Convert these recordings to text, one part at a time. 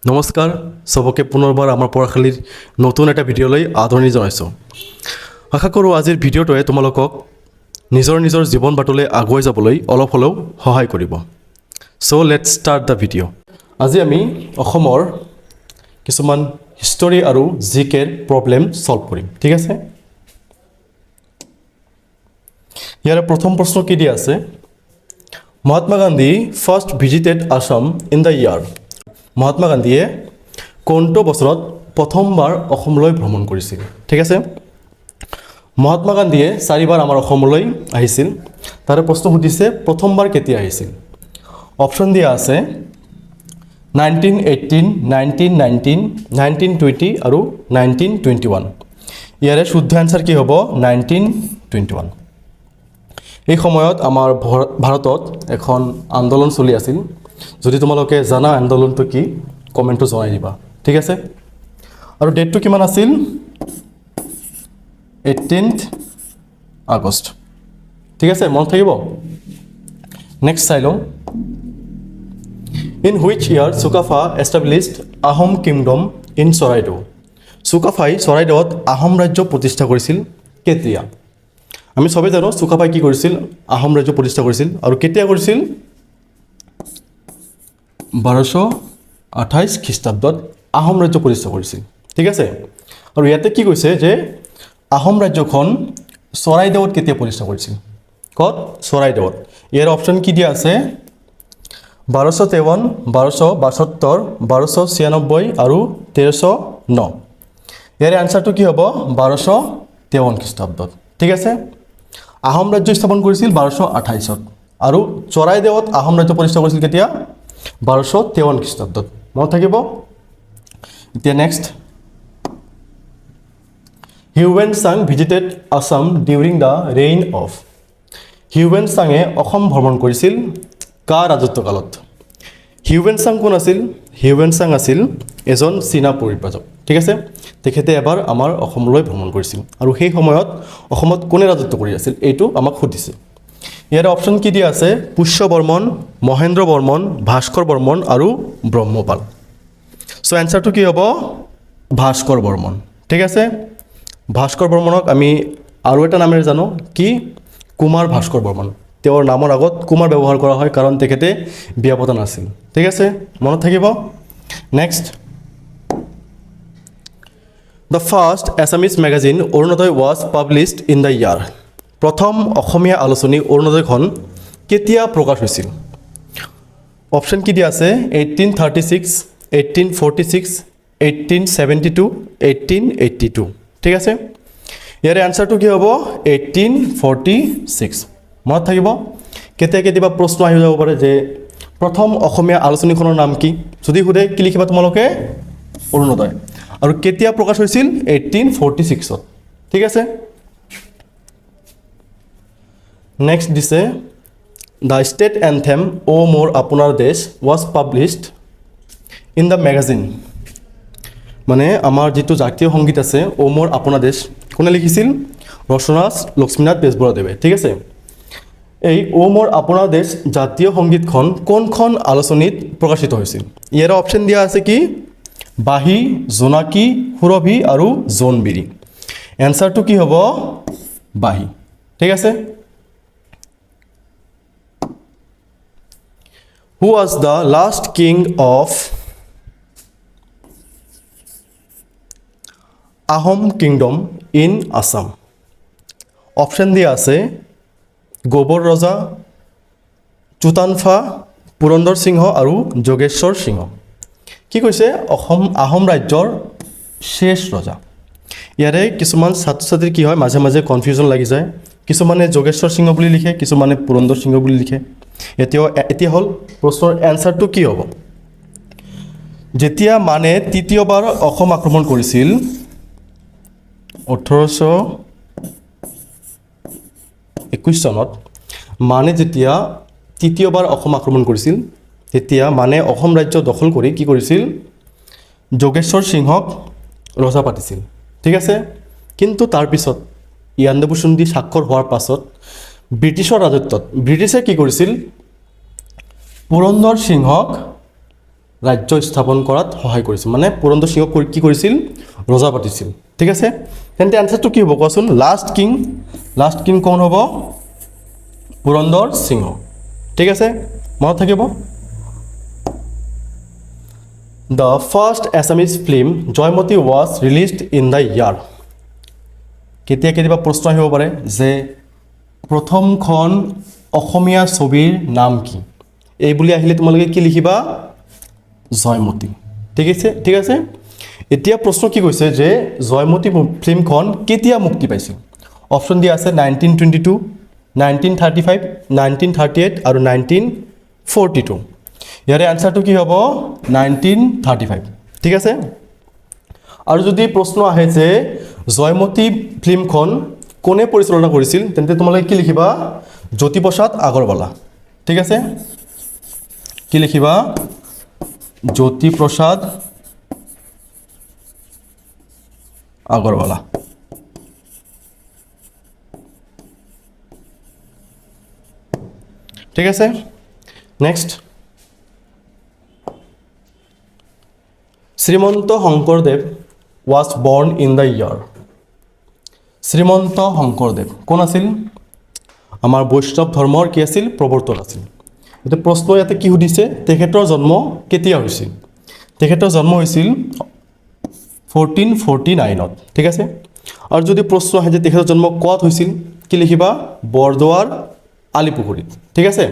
নমস্কাৰ সবকে পুনৰবাৰ আমাৰ পঢ়াশালীৰ নতুন এটা ভিডিঅ'লৈ আদৰণি জনাইছোঁ। আশা কৰোঁ আজিৰ ভিডিঅ'টোৱে তোমালোকক নিজৰ জীৱন বাটলৈ আগুৱাই যাবলৈ অলপ হ'লেও সহায় কৰিব। চ' লেটছ ষ্টাৰ্ট দ্য ভিডিঅ'। আজি আমি অসমৰ কিছুমান হিষ্টৰী আৰু জিকেৰ প্ৰব্লেম ছল্ভ কৰিম, ঠিক আছে। ইয়াৰে প্ৰথম প্ৰশ্ন কি দিয়া আছে, Mahatma Gandhi first visited Assam in the ইয়াৰ। মহাত্মা গান্ধীয়ে কোনটো বছৰত প্ৰথমবাৰ অসমলৈ ভ্ৰমণ কৰিছিল, ঠিক আছে। মহাত্মা গান্ধীয়ে 4বাৰ আমাৰ অসমলৈ আহিছিল। তাৰে প্ৰশ্ন সুধিছে প্ৰথমবাৰ কেতিয়া আহিছিল। অপশ্যন দিয়া আছে 1918, 1919, 1920 আৰু 1921। ইয়াৰে শুদ্ধ এনচাৰ কি হ'ব 1921। এই সময়ত আমাৰ ভাৰতত এখন আন্দোলন চলি আছিল। যদি তোমালোকে জানা আন্দোলনটো কি কমেণ্টটো জনাই দিবা, ঠিক আছে। আৰু ডেটটো কিমান আছিল 18 আগষ্ট, ঠিক আছে, মনত থাকিব। নেক্সট চাই লওঁ, in which year Sukaphaa established Ahom kingdom in Charaideo. চুকাফাই চৰাইদেউত আহোম ৰাজ্য প্ৰতিষ্ঠা কৰিছিল কেতিয়া। আমি সবেই জানো চুকাফাই কি কৰিছিল, আহোম ৰাজ্য প্ৰতিষ্ঠা কৰিছিল। আৰু কেতিয়া কৰিছিল 1228 খ্ৰীষ্টাব্দত আহোম ৰাজ্য প্ৰতিষ্ঠা কৰিছিল, ঠিক আছে। আৰু ইয়াতে কি কৈছে যে আহোম ৰাজ্যখন চৰাইদেউত কেতিয়া প্ৰতিষ্ঠা কৰিছিল, ক'ত চৰাইদেউত। ইয়াৰ অপশ্যন কি দিয়া আছে 1253, 1272, 1296 আৰু 1309। ইয়াৰে আনচাৰটো কি হ'ব 1253 খ্ৰীষ্টাব্দত, ঠিক আছে। আহোম ৰাজ্য স্থাপন কৰিছিল 1228ত আৰু চৰাইদেউত আহোম ৰাজ্য প্ৰতিষ্ঠা কৰিছিল কেতিয়া 1253 খ্ৰীষ্টাব্দত, মনত থাকিব। এতিয়া next, Hiuen Tsang visited Assam during the reign of. Hiuen চাঙে অসম ভ্ৰমণ কৰিছিল কাৰ ৰাজত্বকালত। হিউৱেন চাং কোন আছিল, হিউৱেন চাং আছিল এজন চীনা পৰিব্ৰাজক, ঠিক আছে। তেখেতে এবাৰ আমাৰ অসমলৈ ভ্ৰমণ কৰিছিল আৰু সেই সময়ত অসমত কোনে ৰাজত্ব কৰি আছিল এইটো আমাক সুধিছে। ইয়াৰে অপশ্যন কি দিয়া আছে পুষ্য বৰ্মন, মহেন্দ্ৰ বৰ্মন, ভাস্কৰ বৰ্মন আৰু ব্ৰহ্মপাল। চ' এনচাৰটো কি হ'ব ভাস্কৰ বৰ্মন, ঠিক আছে। ভাস্কৰ বৰ্মনক আমি আৰু এটা নামেৰে জানো কি কুমাৰ ভাস্কৰ বৰ্মন। তেওঁৰ নামৰ আগত কুমাৰ ব্যৱহাৰ কৰা হয় কাৰণ তেখেতে বিয়া পতা নাছিল, ঠিক আছে, মনত থাকিব। Next, the first Assamese magazine Arunodoi was published in the year. প্ৰথম অসমীয়া আলোচনী অৰুণোদয়খন কেতিয়া প্ৰকাশ হৈছিল। অপশ্যন কি দিয়া আছে 1836, 1846, 1872, 1882, ঠিক আছে। ইয়াৰে আনচাৰটো কি হ'ব 1846, মনত থাকিব। কেতিয়াবা প্ৰশ্ন আহি যাব পাৰে যে প্ৰথম অসমীয়া আলোচনীখনৰ নাম কি, যদি সোধে কি লিখিবা তোমালোকে অৰুণোদয়। আৰু কেতিয়া প্ৰকাশ হৈছিল 1846ত, ঠিক আছে। নেক্সট দিছে দ্য ষ্টেট এন্থেম অ' মোৰ আপোনাৰ দেশ was published in the magazine. মানে আমাৰ যিটো জাতীয় সংগীত আছে অ' মোৰ আপোনাৰ দেশ কোনে লিখিছিল ৰচনা লক্ষ্মীনাথ বেজবৰুৱাদেৱে, ঠিক আছে। এই অ' মোৰ আপোনাৰ দেশ জাতীয় সংগীতখন কোনখন আলোচনীত প্ৰকাশিত হৈছিল। ইয়াৰ অপশ্যন দিয়া আছে কি বাঁহী, জোনাকী, সুৰভি আৰু জোনবিৰি। এনচাৰটো কি হ'ব বাঁহী, ঠিক আছে। Who was the last king of Ahom kingdom in Assam. Option দিয়া আছে গোবৰ ৰজা, চুতানফা, পুৰন্দৰ সিংহ আৰু যোগেশ্বৰ সিংহ। কি কৈছে আহোম ৰাজ্যৰ শেষ ৰজা। ইয়াৰে কিছুমান ছাত্ৰ ছাত্ৰীৰ কি হয় মাজে মাজে কনফিউজন লাগি যায়, কিছুমানে যোগেশ্বৰ সিংহ বুলি লিখে, কিছুমানে পুৰন্দৰ সিংহ বুলি লিখে। এতিয়া হ'ল প্ৰশ্নৰ এনচাৰটো কি হ'ব। যেতিয়া মানে তৃতীয়বাৰ অসম আক্ৰমণ কৰিছিল 1821 চনত, মানে যেতিয়া তৃতীয়বাৰ অসম আক্ৰমণ কৰিছিল তেতিয়া মানে অসম ৰাজ্য দখল কৰি কি কৰিছিল যোগেশ্বৰ সিংহক ৰজা পাতিছিল, ঠিক আছে। কিন্তু তাৰপিছত ইয়াণ্ডাবু সন্ধি স্বাক্ষৰ হোৱাৰ পাছত ব্ৰিটিছৰ ৰাজত্বত ব্ৰিটিছে কি কৰিছিল পুৰন্দৰ সিংহক ৰাজ্য স্থাপন কৰাত সহায় কৰিছিল মানে পুৰন্দৰ সিংহক কি কৰিছিল ৰজা পাতিছিল ঠিক আছে তেন্তে আনসাৰটো কি হ'ব কোৱাচোন লাষ্ট কিং কোন হ'ব পুৰন্দৰ সিংহ ঠিক আছে মনত থাকিব The first Assamese film Joymoti was released in the year কেতিয়াবা প্ৰশ্ন আহিব পাৰে যে প্ৰথমখন অসমীয়া ছবিৰ নাম কি এই বুলি আহিলে তোমালোকে কি লিখিবা জয়মতী ঠিক আছে এতিয়া প্ৰশ্ন কি কৈছে যে জয়মতী ফিল্মখন কেতিয়া মুক্তি পাইছিল অপচন দিয়া আছে 1922 1935 1938 আৰু 1942 ইয়াৰে আনসাৰটো কি হ'ব 1935 ঠিক আছে আৰু যদি প্ৰশ্ন আহে যে জয়মতী ফিল্মখন কোনে পৰিচালনা কৰিছিল তেন্তে তোমালোকে কি লিখিবা জ্যোতিপ্ৰসাদ আগৰৱালা ঠিক আছে কি লিখিবা জ্যোতিপ্ৰসাদ আগৰৱালা ঠিক আছে next Srimanta Sankardev was born in the year Srimanta Sankardev কোন আছিল আমাৰ বৈষ্ণৱ ধৰ্মৰ কি আছিল প্ৰৱৰ্তক আছিল এটা প্ৰশ্ন ইয়াতে কি সুধিছে তেখেতৰ জন্ম কেতিয়া হৈছিল তেখেতৰ জন্ম হৈছিল 1449 ত ঠিক আছে আৰু যদি প্ৰশ্ন আহে যে তেখেতৰ জন্ম ক'ত হৈছিল কি লিখিবা বৰদোৱাৰ আলিপুখুৰীত ঠিক আছে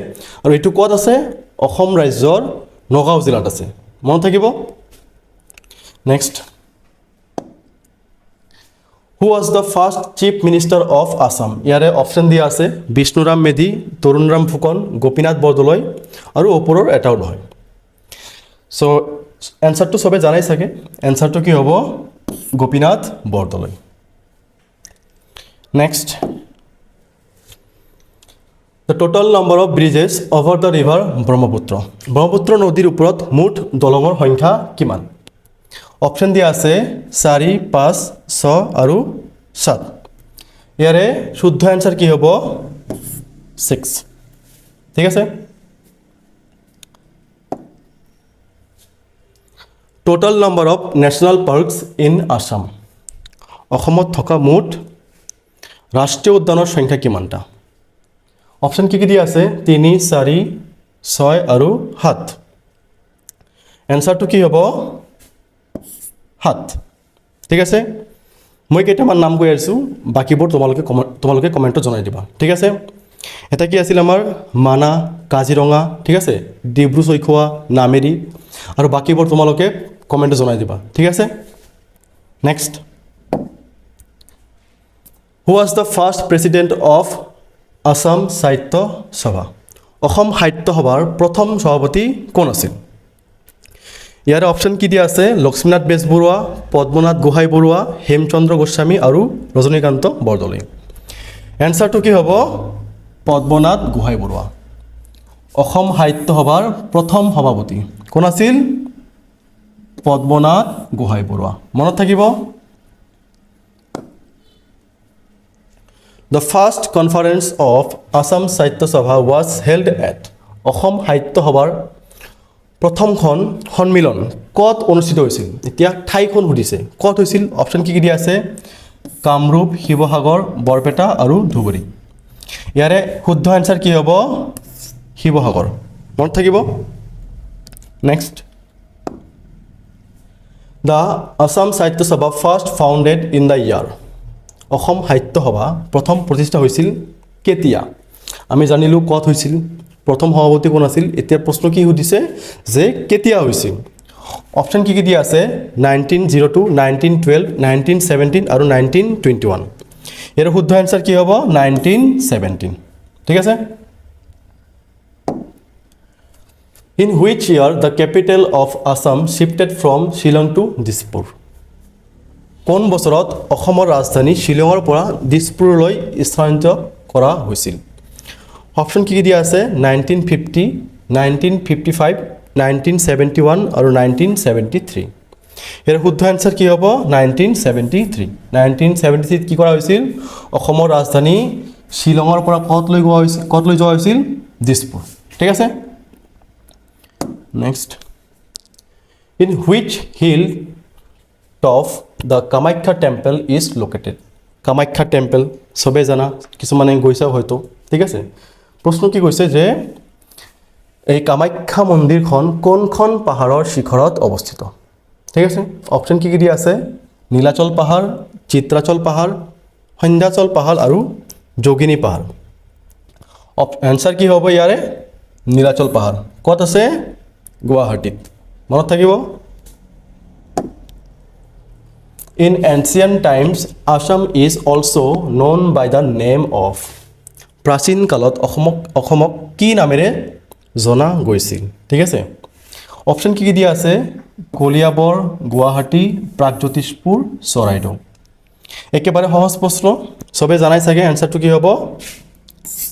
আৰু এটো ক'ত আছে অসম ৰাজ্যৰ নগাঁও জিলাত আছে মনত থাকিব next Who was the first chief minister of Assam? ইয়াৰে অপচন দিয়া আছে বিষ্ণুৰাম মেধি তৰুণৰাম ফুকন গোপীনাথ বৰদলৈ আৰু ওপৰৰ এটাও নহয় সো এনসাৰটো সবে জানাই থাকে এনসাৰটো কি হ'ব Gopinath Bordoloi next The total number of bridges over the river Brahmaputra নদীৰ ওপৰত মুঠ দলঙৰ সংখ্যা কিমান অপশন দিয়া আছে 4 5 6 আৰু 7 ইয়াৰে শুদ্ধ আনসাৰ কি হ'ব 6 ঠিক আছে total number of national parks in Assam অসমত থকা মুঠ ৰাষ্ট্ৰীয় উদ্যানৰ সংখ্যা কিমানটা অপশন কি দিয়া আছে 3 4 6 আৰু 7 আনসাৰটো কি হ'ব 7 ঠিক আছে মই কেইটামান নাম কৈ আছো বাকিবোৰ তোমালোকে কমেন্টত জনাই দিবা ঠিক আছে এটা কি আছিল আমাৰ মানা কাজিৰঙা ঠিক আছে ডিব্ৰু চৈখোৱা নামেৰি আৰু বাকিবোৰ তোমালোকে কমেন্টত জনাই দিবা ঠিক আছে next Who was the first president of Assam সাহিত্য সভা অসম সাহিত্য সভাৰ প্ৰথম সভাপতি কোন আছিল ইয়াৰ অপশন কি দিয়া আছে লক্ষ্মীনাথ বেজবৰুৱা পদ্মনাথ গোহাই বৰুৱা হেমচন্দ্ৰ গোস্বামী আৰু ৰজনীকান্ত বৰদলৈ আনসাৰটো কি হ'ব পদ্মনাথ গোহাই বৰুৱা অসম সাহিত্য সভাৰ প্ৰথম সভাপতি কোন আছিল পদ্মনাথ গোহাই বৰুৱা মনত থাকিব The first conference of Assam Sahitya Sabha was held at Assam সাহিত্য সভাৰ প্ৰথমখন সন্মিলন ক'ত অনুষ্ঠিত হৈছিল এতিয়া ঠাইখন সুধিছে ক'ত হৈছিল অপশন কি দিয়া আছে কামৰূপ শিৱসাগৰ বৰপেটা আৰু ধুবুৰী ইয়াৰে শুদ্ধ আনসাৰ কি হ'ব শিৱসাগৰ মনত থাকিব next The Assam Sahitya Sabha first founded in the year Assam সাহিত্য সভা প্ৰথম প্ৰতিষ্ঠা হৈছিল কেতিয়া আমি জানিলো ক'ত হৈছিল প্ৰথম সভাপতি কোন আছিল এতিয়া প্ৰশ্ন কি সুধিছে যে কেতিয়া হৈছিল অপশন কি দিয়া আছে 1902 1912 1917 আৰু 1921 এর শুদ্ধ আনসার কি হ'ব 1917 ঠিক আছে In which year the capital of Assam shifted from Shillong to Dispur কোন বছৰত অসমৰ ৰাজধানী শিলঙৰ পৰা দিছপুৰলৈ স্থানান্তৰিত কৰা হৈছিল অপশন কি দিয়া আছে 1950 1955 1971 আৰু 1973 এৰ শুদ্ধ আনসাৰ কি হ'ব 1973 1973 কি কৰা হৈছিল অসমৰ ৰাজধানী শিলঙৰ পৰা কত লৈ যোৱা হৈছিল দিছপুৰ ঠিক আছে next in which hill top the Kamakhya temple is located Kamakhya temple চবেই জানা কিছুমানে গৈছেও হয়তো ঠিক আছে প্ৰশ্ন কি কৈছে যে এই কামাখ্যা মন্দিৰখন কোনখন পাহাৰৰ শিখৰত অৱস্থিত ঠিক আছে অপশ্যন কি দিয়া আছে নীলাচল পাহাৰ চিত্ৰাচল পাহাৰ সন্ধ্যাচল পাহাৰ আৰু যোগিনী পাহাৰ এনসাৰ কি হ'ব ইয়াৰে নীলাচল পাহাৰ ক'ত আছে গুৱাহাটীত মনত থাকিব In ancient times, Assam is also known by the name of প্ৰাচীন কালত অসমক কি নামেৰে জনা গৈছিল ঠিক আছে অপশ্যন কি দিয়া আছে কলিয়াবৰ গুৱাহাটী প্ৰাগজ্যোতিষপুৰ চৰাইদেউ একেবাৰে সহজ প্ৰশ্ন সবে জানাই চাগে এনসাৰটো কি হ'ব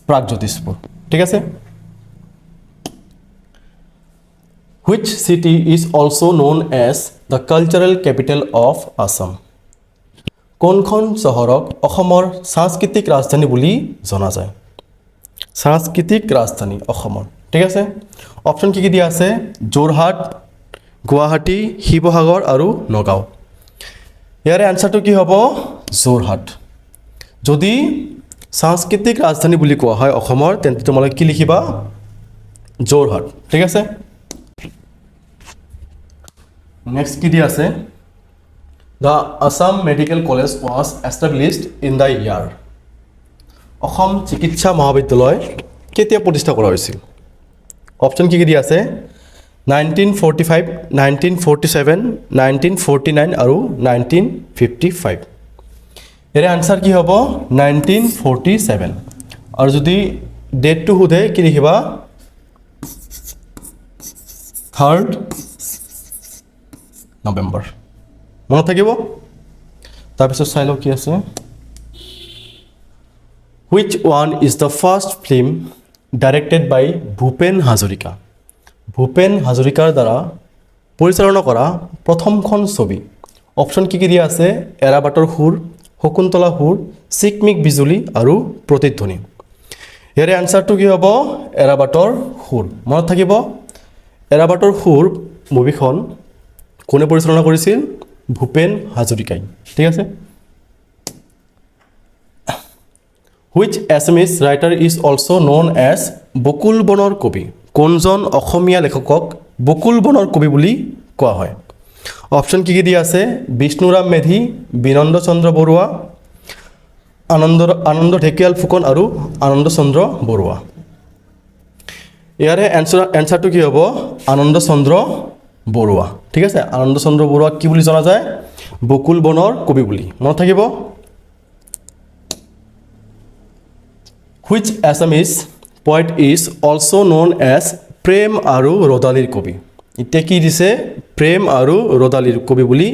প্ৰাগজ্যোতিষপুৰ ঠিক আছে Which city is also known as the cultural capital of Assam? কোনখন চহৰক অসমৰ সাংস্কৃতিক ৰাজধানী বুলি জনা যায় সাংস্কৃতিক ৰাজধানী অসমৰ ঠিক আছে অপশ্যন কি দিয়া আছে যোৰহাট গুৱাহাটী শিৱসাগৰ আৰু নগাঁও ইয়াৰে আনসাৰটো কি হ'ব যোৰহাট যদি সাংস্কৃতিক ৰাজধানী বুলি কোৱা হয় অসমৰ তেন্তে তোমালোকে কি লিখিবা যোৰহাট ঠিক আছে Next কি দিয়া আছে The Assam Medical College was established in the year Assam চিকিৎসা মহাবিদ্যালয় কেতিয়া প্ৰতিষ্ঠা কৰা হৈছিল অপশ্যন কি দিয়া আছে 1945 1947 1949 আৰু 1955 ইয়াৰে আনসাৰ কি হ'ব 1947 আৰু যদি ডেটটো সোধে কি লিখিবা 3rd November মনত থাকিব তাৰপিছত চাই লওঁ কি আছে Which one is the first film directed by Bhupen Hazarika Bhupen হাজৰিকাৰ দ্বাৰা পৰিচালনা কৰা প্ৰথমখন ছবি অপশ্যন কি দিয়া আছে এৰাবাটৰ সুৰ শকুন্তলা সুৰ চিকমিক বিজুলী আৰু প্ৰতিধ্বনি ইয়াৰে আনসাৰটো কি হ'ব এৰাবাটৰ সুৰ মনত থাকিব এৰাবাটৰ সুৰ মুভিখন কোনে পৰিচালনা কৰিছিল ভূপেন হাজৰিকাই ঠিক আছে Which Assamese writer is also known as বকুল বনৰ কবি কোনজন অসমীয়া লেখকক বকুল বনৰ কবি বুলি কোৱা হয় অপশ্যন কি দিয়া আছে বিষ্ণুৰাম মেধি বিনন্দ চন্দ্ৰ বৰুৱা আনন্দ ঢেকিয়াল ফুকন আৰু আনন্দ চন্দ্ৰ বৰুৱা ইয়াৰে এনসাৰটো কি হ'ব আনন্দ চন্দ্ৰ বৰুৱা ঠিক আছে আনন্দ চন্দ্ৰ বৰুৱা কি বুলি জনা যায় বকুল বনৰ কবি বুলি মনত থাকিব Which Assamese poet is also known as প্ৰেম আৰু ৰদালিৰ কবি এতিয়া কি দিছে প্ৰেম আৰু ৰদালিৰ কবি বুলি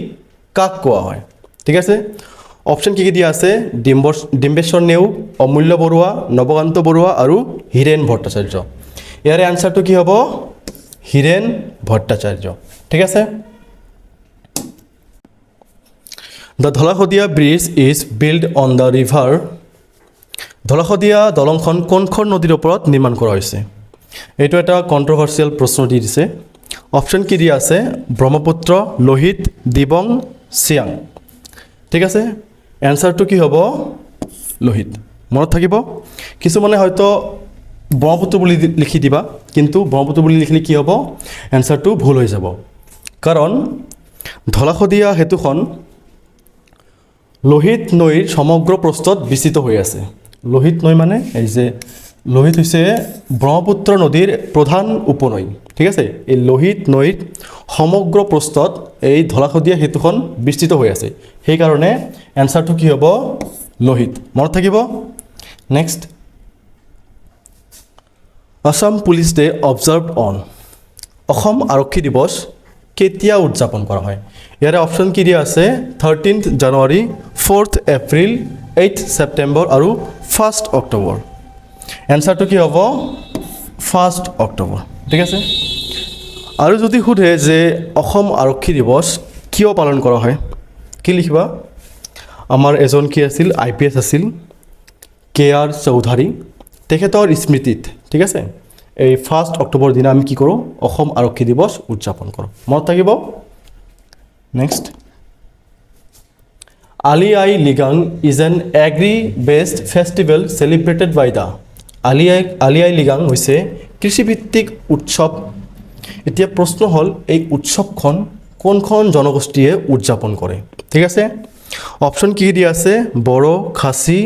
কাক কোৱা হয় ঠিক আছে অপশ্যন কি দিয়া আছে ডিম্বেশ্বৰ নেওগ অমূল্য বৰুৱা নৱকান্ত বৰুৱা আৰু হীৰেন ভট্টাচাৰ্য ইয়াৰে আনসাৰটো কি হ'ব হীৰেন ভট্টাচাৰ্য ঠিক আছে The Dholakhodia Bridge is built on the river Dhola-Sadiya দলংখন কোনখন নদীৰ ওপৰত নিৰ্মাণ কৰা হৈছে এইটো এটা কন্ট্ৰভাৰ্চিয়েল প্ৰশ্ন দি দিছে অপশ্যন কি দিয়া আছে ব্ৰহ্মপুত্ৰ লোহিত দিবং চিয়াং ঠিক আছে এনসাৰটো কি হ'ব লোহিত মনত থাকিব কিছুমানে হয়তো ব্ৰহ্মপুত্ৰ বুলি লিখি দিবা কিন্তু ব্ৰহ্মপুত্ৰ বুলি লিখিলে কি হ'ব এনসাৰটো ভুল হৈ যাব কাৰণ ধলাশদিয়া সেতুখন লোহিত নৈৰ সমগ্ৰ প্ৰস্থত বিস্তৃত হৈ আছে লোহিত নৈ মানে এই যে লোহিত হৈছে ব্ৰহ্মপুত্ৰ নদীৰ প্ৰধান উপনৈ ঠিক আছে এই লোহিত নৈৰ সমগ্ৰ প্ৰস্থত এই ধলাশদিয়া সেতুখন বিস্তৃত হৈ আছে সেই কাৰণে এনসাৰটো কি হ'ব লোহিত মনত থাকিব next Assam Police Day observed on Assam আৰক্ষী দিৱস কেতিয়া উদযাপন কৰা হয় ইয়াৰে অপশ্যন কি দিয়া আছে 13th জানুৱাৰী 4th এপ্ৰিল 8th ছেপ্টেম্বৰ আৰু 1st অক্টোবৰ এনসাৰটো কি হ'ব 1st অক্টোবৰ ঠিক আছে আৰু যদি সোধে যে অসম আৰক্ষী দিৱস কিয় পালন কৰা হয় কি লিখিবা আমাৰ এজন কি আছিল IPS আছিল KR চৌধুৰী তেখেতৰ স্মৃতিত ঠিক আছে এই 1st অক্টোবৰ দিনা আমি কি কৰোঁ অসম আৰক্ষী দিৱস উদযাপন কৰোঁ মনত থাকিব next Ali Aye Ligang is an agri based festival celebrated by the Ali Aye Ligang হৈছে কৃষিভিত্তিক উৎসৱ। এতিয়া প্ৰশ্ন হ'ল এই উৎসৱখন কোনখন জনগোষ্ঠীয়ে উদযাপন কৰে? ঠিক আছে, অপশ্যন কি দিয়া আছে? বড়ো, খাচী,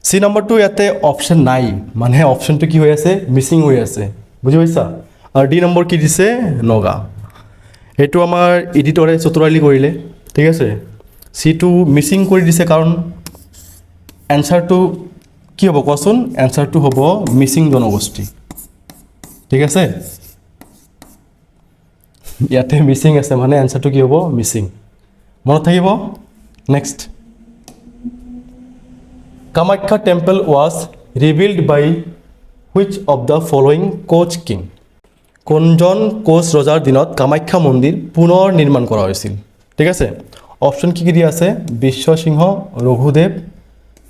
সি নম্বৰটো ইয়াতে অপশ্যন নাই, মানে অপশ্যনটো কি হৈ আছে? মিচিং হৈ আছে, বুজি পাইছা? আৰু ডি নম্বৰ কি দিছে? নগা। এইটো আমাৰ এডিটৰে চতুৰালি কৰিলে, ঠিক আছে। সিটো মিচিং কৰি দিছে কাৰণ এনচাৰটো কি হ'ব কোৱাচোন? এনচাৰটো হ'ব মিচিং জনগোষ্ঠী, ঠিক আছে। ইয়াতে মিচিং আছে, মানে এনচাৰটো কি হ'ব? মিচিং। মনত থাকিব। Next Kamakhya temple was rebuild by which of the following Koch king? কোনজন কোচ ৰজাৰ দিনত কামাখ্যা মন্দিৰ পুনৰ নিৰ্মাণ কৰা হৈছিল? ঠিক আছে, অপশ্যন কি দিয়া আছে? বিশ্বসিংহ, ৰঘুদেৱ,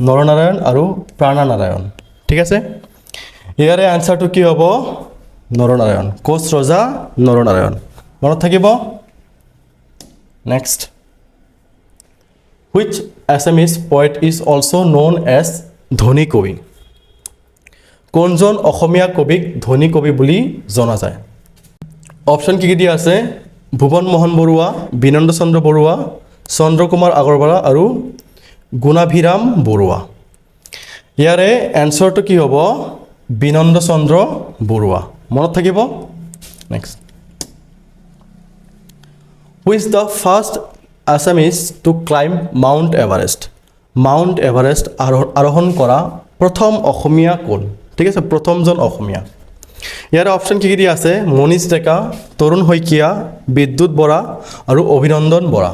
নৰনাৰায়ণ আৰু প্ৰাণনাৰায়ণ। ঠিক আছে, ইয়াৰে আনচাৰটো কি হ'ব? নৰনাৰায়ণ। কোচ ৰজা নৰনাৰায়ণ, মনত থাকিব। Next which Assamese poet is also' known as Dhani Kobi? কোনজন অসমীয়া কবিক ধনী কবি বুলি জনা যায়? অপশ্যন কি দিয়া আছে? ভুৱন মোহন বৰুৱা, বিনন্দ চন্দ্ৰ বৰুৱা, চন্দ্ৰকুমাৰ আগৰৱালা আৰু গুণাভিৰাম বৰুৱা। ইয়াৰে এনচাৰটো কি হ'ব? বিনন্দ চন্দ্ৰ বৰুৱা, মনত থাকিব। Next who is the first Assamese to climb mount Everest? Mount Everest আৰোহণ কৰা প্ৰথম অসমীয়া কোন? ঠিক আছে, প্ৰথমজন অসমীয়া। ইয়াৰ অপশ্যন কি দিয়া আছে? মনীষ ডেকা, তৰুণ শইকীয়া, বিদ্যুৎ বৰা আৰু অভিনন্দন বৰা।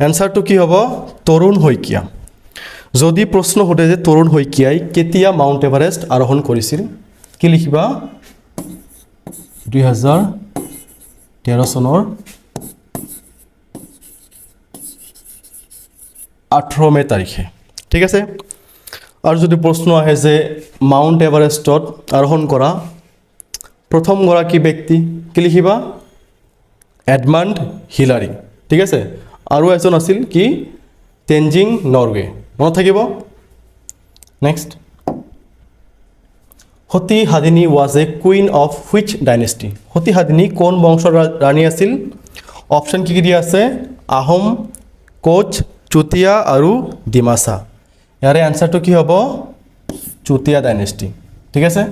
এনচাৰটো কি হ'ব? তৰুণ শইকীয়া। যদি প্ৰশ্ন সোধে যে তৰুণ শইকীয়াই কেতিয়া মাউণ্ট এভাৰেষ্ট আৰোহণ কৰিছিল, কি লিখিবা? 2013 চনৰ 18 মে তাৰিখে। ঠিক আছে, আৰু যদি প্ৰশ্ন আহে যে মাউণ্ট এভাৰেষ্টত আৰোহণ কৰা প্ৰথমগৰাকী ব্যক্তি, কি লিখিবা? Edmund Hillary. ঠিক আছে, আৰু এজন আছিল কি? তেনজিং নৰৱে, মনত থাকিব। Next Sati Sadhini was a queen of which dynasty? Sati Sadhini কোন বংশৰ ৰাণী আছিল? অপশ্যন কি দিয়া আছে? আহোম, কোচ, চুতীয়া আৰু ডিমাচা। ইয়াৰে এনচাৰটো কি হ'ব? চুতীয়া ডাইনেষ্টি। ঠিক আছে।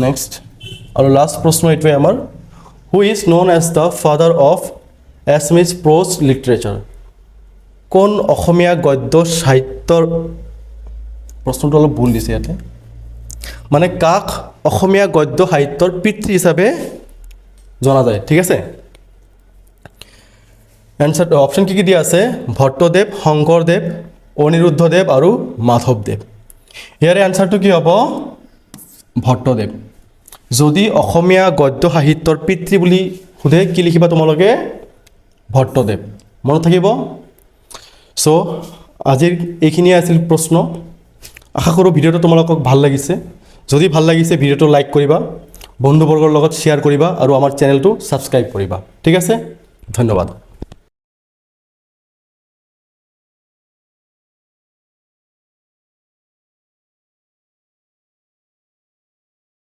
নেক্সট আৰু লাষ্ট প্ৰশ্ন এইটোৱে আমাৰ, who is known as the father of Assamese prose literature? কোন অসমীয়া গদ্য সাহিত্যৰ, প্ৰশ্নটো অলপ ভুল দিছে ইয়াতে, মানে কাক অসমীয়া গদ্য সাহিত্যৰ পিতৃ হিচাপে জনা যায়? ঠিক আছে, এনচাৰ অপশ্যন কি দিয়া আছে? ভট্টদেৱ, শংকৰদেৱ, অনিৰুদ্ধদেৱ আৰু মাধৱদেৱ। ইয়াৰে এনচাৰটো কি হ'ব? ভট্টদেৱ। যদি অসমীয়া গদ্য সাহিত্যৰ পিতৃ বুলি সোধে, কি লিখিবা তোমালোকে? ভট্টদেৱ, মনত থাকিব। চ' আজিৰ এইখিনিয়ে আছিল প্ৰশ্ন। আশা কৰোঁ ভিডিঅ'টো তোমালোকক ভাল লাগিছে। যদি ভাল লাগিছে ভিডিঅ'টো লাইক কৰিবা, বন্ধুবৰ্গৰ লগত শ্বেয়াৰ কৰিবা আৰু আমাৰ চেনেলটো ছাবস্ক্ৰাইব কৰিবা। ঠিক আছে, ধন্যবাদ।